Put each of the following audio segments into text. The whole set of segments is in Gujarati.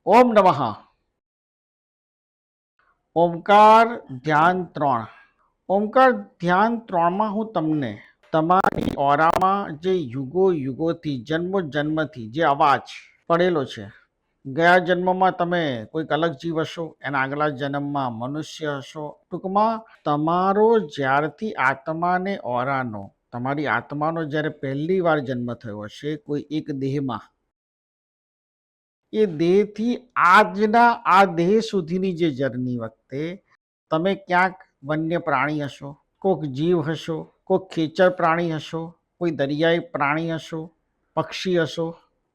ઓમ નમઃ. ઓમકાર ધ્યાન 3. ઓમકાર ધ્યાન 3માં હું તમને તમારી ઓરામાં જે યુગો યુગોથી જન્મો જન્મથી જે અવાજ પડેલો છે, ગયા જન્મમાં તમે કોઈક અલગ જીવ હશો, એના આગલા જન્મમાં મનુષ્ય હશો. ટૂંકમાં તમારો જ્યારથી આત્માને ઓરાનો તમારી આત્માનો જ્યારે પહેલી વાર જન્મ થયો હશે કોઈ એક દેહમાં, એ દેહથી આજના આ દેહ સુધીની જે જર્ની વખતે તમે ક્યાંક વન્ય પ્રાણી હશો, કોઈક જીવ હશો, કોઈક ખેચર પ્રાણી હશો, કોઈ દરિયાઈ પ્રાણી હશો, પક્ષી હશો.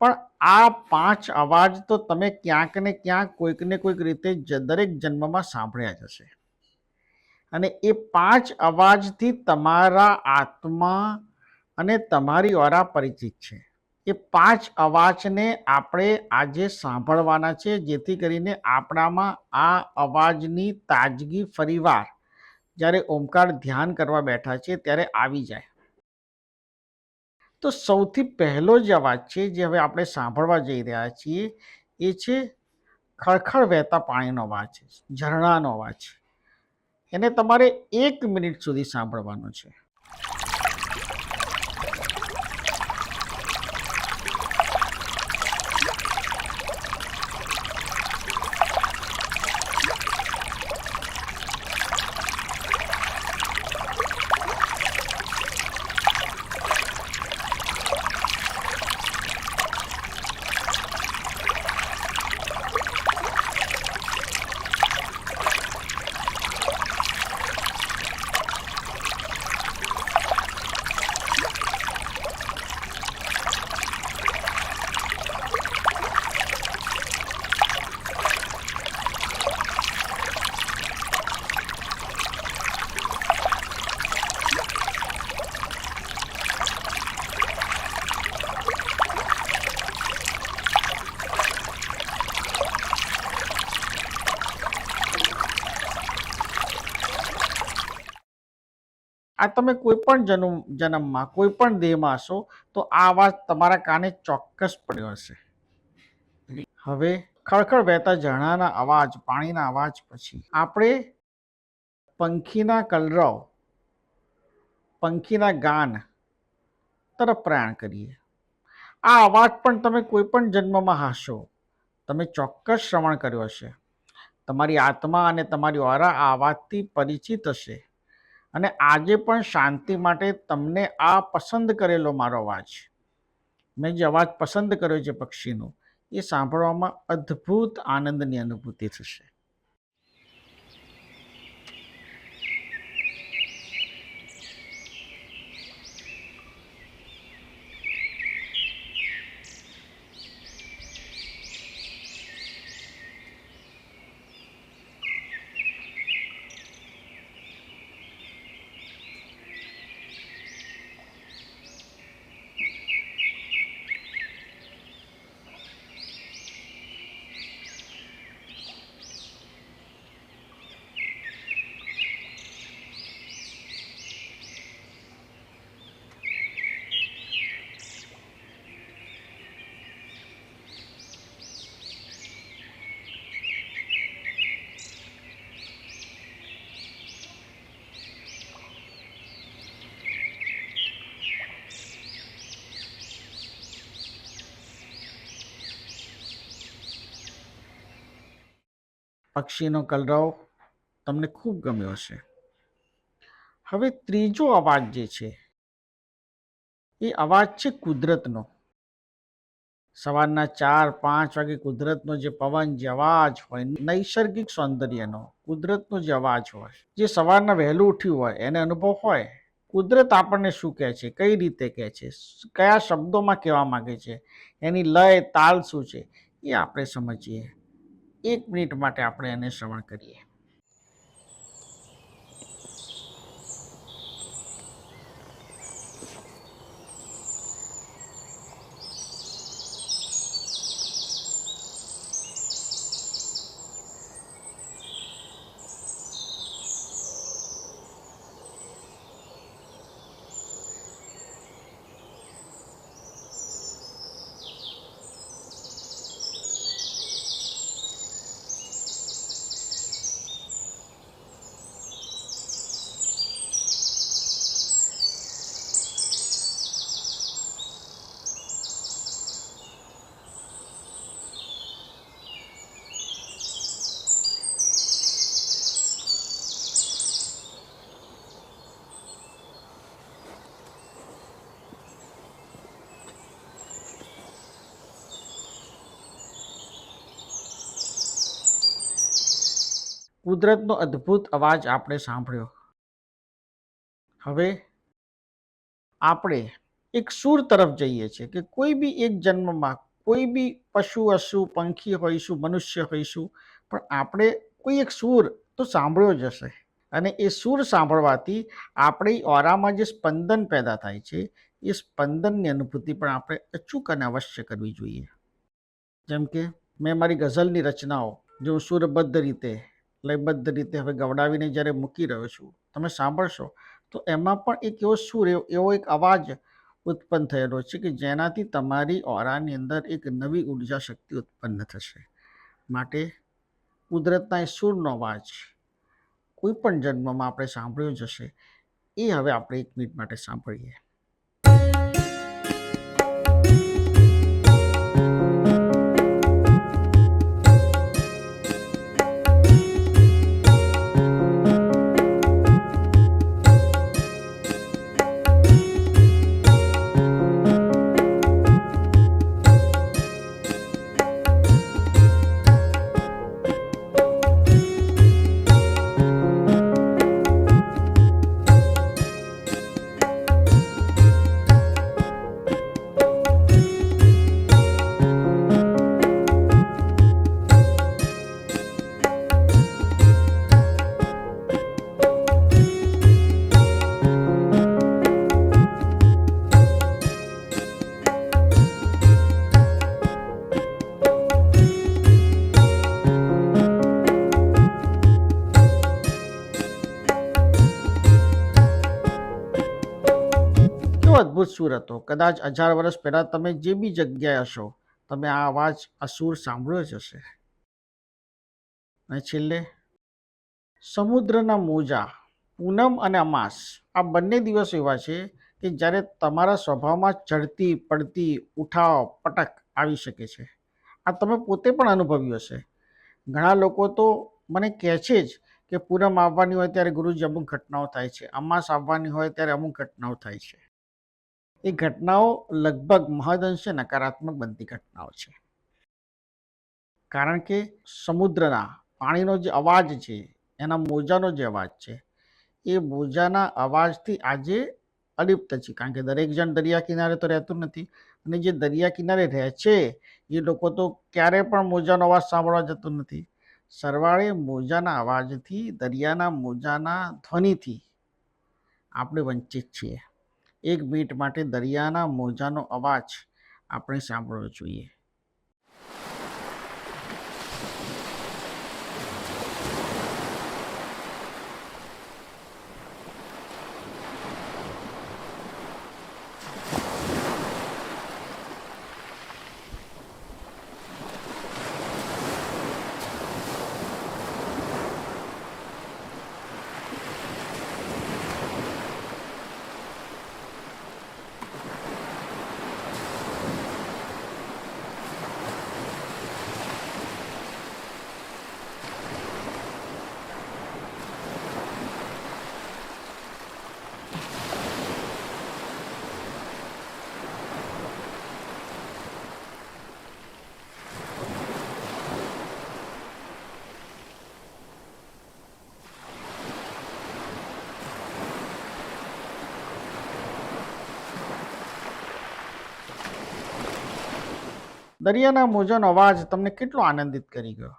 પણ આ 5 અવાજ તો તમે ક્યાંક ને ક્યાંક કોઈક ને કોઈક રીતે દરેક જન્મમાં સાંભળ્યા જ હશે. અને એ 5 અવાજથી તમારા આત્મા અને તમારી ઓરા પરિચિત છે. એ 5 અવાજને આપણે આજે સાંભળવાના છે, જેથી કરીને આપણામાં આ અવાજની તાજગી ફરીવાર જ્યારે ઓમકાર ધ્યાન કરવા બેઠા છે ત્યારે આવી જાય. તો સૌથી પહેલો જે અવાજ છે જે હવે આપણે સાંભળવા જઈ રહ્યા છીએ, એ છે ખળખળ વહેતા પાણીનો અવાજ, ઝરણાનો અવાજ. એને તમારે 1 મિનિટ સુધી સાંભળવાનો છે. આ તમે કોઈ પણ જન્મમાં કોઈ પણ દેહમાં હશો તો આ અવાજ તમારા કાને ચોક્કસ પડ્યો હશે. હવે ખળખળ વહેતા ઝરણાના અવાજ, પાણીના અવાજ પછી આપણે પંખીના કલરવ, પંખીના ગાન તરફ પ્રયાણ કરીએ. આ અવાજ પણ તમે કોઈ પણ જન્મમાં હશો, તમે ચોક્કસ શ્રવણ કર્યો હશે. તમારી આત્મા અને તમારી ઓરા આ અવાજથી પરિચિત હશે. અને આજે પણ શાંતિ માટે તમને આ પસંદ કરેલો મારો અવાજ, મેં જે અવાજ પસંદ કર્યો છે પક્ષીનો, એ સાંભળવામાં અદ્ભુત આનંદની અનુભૂતિ થશે. પક્ષીનો કલરવ તમને ખૂબ ગમ્યો હશે. હવે ત્રીજો અવાજ જે છે, એ અવાજ છે કુદરતનો. સવારના 4-5 વાગે કુદરતનો જે પવન, જે અવાજ હોય, નૈસર્ગિક સૌંદર્યનો કુદરતનો જે અવાજ હોય, જે સવારના વહેલું ઉઠ્યું હોય એને અનુભવ હોય, કુદરત આપણને શું કહે છે, કઈ રીતે કહે છે, કયા શબ્દોમાં કહેવા માંગે છે, એની લય તાલ શું છે, એ આપણે સમજીએ. 1 મિનિટ માટે આપણે એને શ્રવણ કરીએ. કુદરતનો અદ્ભુત અવાજ આપણે સાંભળ્યો. હવે આપણે એક સૂર તરફ જઈએ છીએ કે કોઈ બી એક જન્મમાં કોઈ બી પશુ હશું, પંખી હોઈશું, મનુષ્ય હોઈશું, પણ આપણે કોઈ એક સૂર તો સાંભળ્યો જ હશે. અને એ સૂર સાંભળવાથી આપણી ઓરામાં જે સ્પંદન પેદા થાય છે એ સ્પંદનની અનુભૂતિ પણ આપણે અચૂક અને અવશ્ય કરવી જોઈએ. જેમ કે મેં મારી ગઝલની રચનાઓ જો સૂરબદ્ધ રીતે લયબદ્ધ રીતે હવે ગવડાવીને જ્યારે મૂકી રહ્યો છું, તમે સાંભળશો તો એમાં પણ એક એવો સૂર, એવો એક અવાજ ઉત્પન્ન થયેલો છે કે જેનાથી તમારી ઓરાની અંદર એક નવી ઉર્જા શક્તિ ઉત્પન્ન થશે. માટે કુદરતના એ સૂરનો અવાજ કોઈ પણ જન્મમાં આપણે સાંભળ્યો જ હશે. એ હવે આપણે 1 મિનિટ માટે સાંભળીએ. અદ્ભુત સૂર હતો. કદાચ 1000 વર્ષ પહેલા તમે જે બી જગ્યાએ હશો, તમે આ અવાજ, આ સૂર સાંભળ્યો જ હશે. અને છેલ્લે સમુદ્રના મોજા, પૂનમ અને અમાસ, આ બંને દિવસો એવા છે કે જ્યારે તમારા સ્વભાવમાં ચડતી પડતી, ઉઠાવ પટક આવી શકે છે. આ તમે પોતે પણ અનુભવ્યું હશે. ઘણા લોકો તો મને કહે છે જ કે પૂનમ આવવાની હોય ત્યારે ગુરુજી અમુક ઘટનાઓ થાય છે, અમાસ આવવાની હોય ત્યારે અમુક ઘટનાઓ થાય છે. એ ઘટનાઓ લગભગ મહદઅંશે નકારાત્મક બનતી ઘટનાઓ છે. કારણ કે સમુદ્રના પાણીનો જે અવાજ છે, એના મોજાનો જે અવાજ છે, એ મોજાના અવાજથી આજે અલિપ્ત છે. કારણ કે દરેક જણ દરિયા કિનારે તો રહેતું નથી, અને જે દરિયા કિનારે રહે છે એ લોકો તો ક્યારે પણ મોજાનો અવાજ સાંભળવા જતું નથી. સરવાળે મોજાના અવાજથી, દરિયાના મોજાના ધ્વનિથી આપણે વંચિત છીએ. 1 મિનિટ માટે દરિયાના મોજાનો અવાજ આપણે સાંભળવો જોઈએ. દરિયાના મોજાનો અવાજ તમને કેટલો આનંદિત કરી ગયો?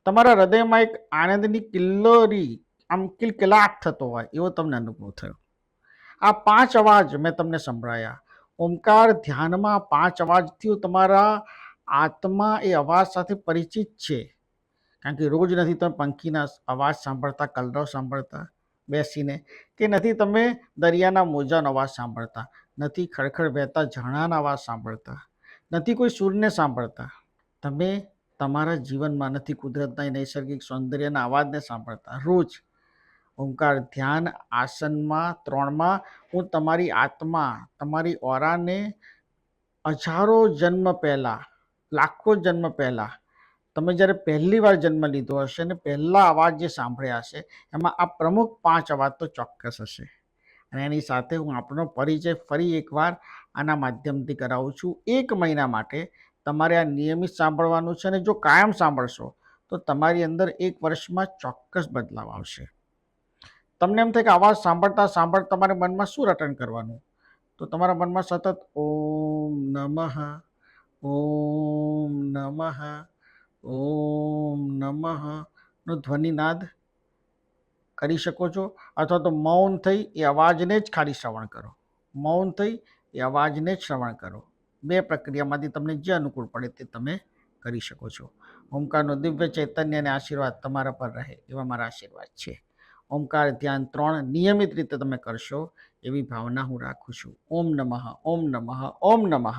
તમારા હૃદયમાં એક આનંદની કિલ્લોરી, આમ કિલકિલાટ થતો હોય એવો તમને અનુભવ થયો. આ 5 અવાજ મેં તમને સંભળાયા. ઓમકાર ધ્યાનમાં 5 અવાજથી તમારા આત્મા એ અવાજ સાથે પરિચિત છે. કારણ કે રોજ નથી તમે પંખીના અવાજ સાંભળતા, કલરવ સાંભળતા બેસીને, કે નથી તમે દરિયાના મોજાનો અવાજ સાંભળતા, નથી ખડખડ વહેતા ઝરણાના અવાજ સાંભળતા, નથી કોઈ સૂરને સાંભળતા. તમે તમારા જીવનમાં નથી કુદરતના નૈસર્ગિક સૌંદર્યના અવાજને સાંભળતા. રોજ ઓમકાર ધ્યાન આસનમાં 3માં હું તમારી આત્મા, તમારી ઓરાને હજારો જન્મ પહેલાં, લાખો જન્મ પહેલાં, તમે જ્યારે પહેલી વાર જન્મ લીધો હશે અને પહેલા અવાજ જે સાંભળ્યા હશે, એમાં આ પ્રમુખ 5 અવાજ તો ચોક્કસ હશે. અને એની સાથે હું આપણો પરિચય ફરી એકવાર આના માધ્યમથી કરાવું છું. 1 મહિના માટે તમારે આ નિયમિત સાંભળવાનું છે, અને જો કાયમ સાંભળશો તો તમારી અંદર 1 વર્ષમાં ચોક્કસ બદલાવ આવશે. તમને એમ થાય કે અવાજ સાંભળતા સાંભળતા તમારે મનમાં શું રટન કરવાનું, તો તમારા મનમાં સતત ઓમ નમઃ, ઓમ નમઃ, ઓમ નમઃ નો ધ્વનિનાદ કરી શકો છો, અથવા તો મૌન થઈ એ અવાજને જ ખાલી શ્રવણ કરો. મૌન થઈ એ અવાજને જ શ્રવણ કરો. 2 પ્રક્રિયામાંથી તમને જે અનુકૂળ પડે તે તમે કરી શકો છો. ઓમકારનો દિવ્ય ચૈતન્ય અને આશીર્વાદ તમારા પર રહે એવા મારા આશીર્વાદ છે. ઓમકાર ધ્યાન 3 નિયમિત રીતે તમે કરશો એવી ભાવના હું રાખું છું. ઓમ નમઃ, ઓમ નમઃ, ઓમ નમઃ.